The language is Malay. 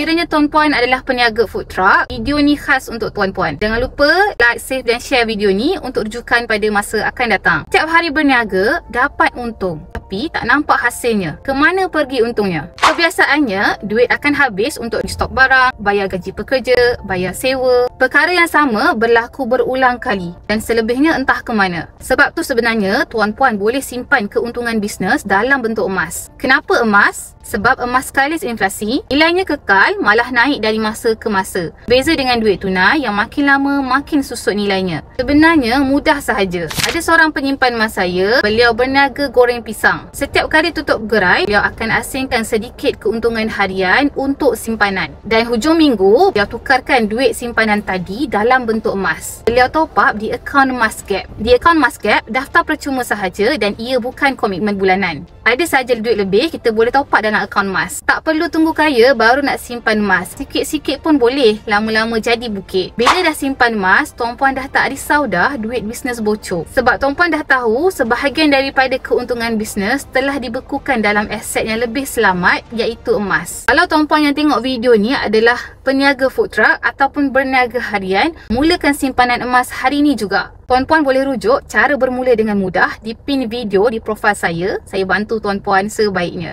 Sekiranya tuan-puan adalah peniaga food truck, video ni khas untuk tuan-puan. Jangan lupa like, save dan share video ni untuk rujukan pada masa akan datang. Setiap hari berniaga dapat untung, tapi tak nampak hasilnya. Kemana pergi untungnya? Kebiasaannya, duit akan habis untuk stok barang, bayar gaji pekerja, bayar sewa. Perkara yang sama berlaku berulang kali dan selebihnya entah ke mana. Sebab tu sebenarnya tuan-puan boleh simpan keuntungan bisnes dalam bentuk emas. Kenapa emas? Sebab emas kalis inflasi, nilainya kekal malah naik dari masa ke masa. Beza dengan duit tunai yang makin lama makin susut nilainya. Sebenarnya mudah sahaja. Ada seorang penyimpan emas saya, beliau berniaga goreng pisang. Setiap kali tutup gerai, beliau akan asingkan sedikit keuntungan harian untuk simpanan. Dan hujung minggu, beliau tukarkan duit simpanan tadi dalam bentuk emas. Beliau top up di akaun Masgap. Di akaun Masgap, daftar percuma sahaja dan ia bukan komitmen bulanan. Ada sahaja duit lebih, kita boleh top up dalam akaun emas. Tak perlu tunggu kaya baru nak simpan emas. Sikit-sikit pun boleh, lama-lama jadi bukit. Bila dah simpan emas, tuan-puan dah tak risau dah duit bisnes bocor. Sebab tuan-puan dah tahu sebahagian daripada keuntungan bisnes telah dibekukan dalam aset yang lebih selamat, iaitu emas. Kalau tuan-puan yang tengok video ni adalah peniaga food truck ataupun berniaga harian, mulakan simpanan emas hari ni juga. Tuan-puan boleh rujuk cara bermula dengan mudah di pin video di profil saya. Saya bantu tuan-puan sebaiknya.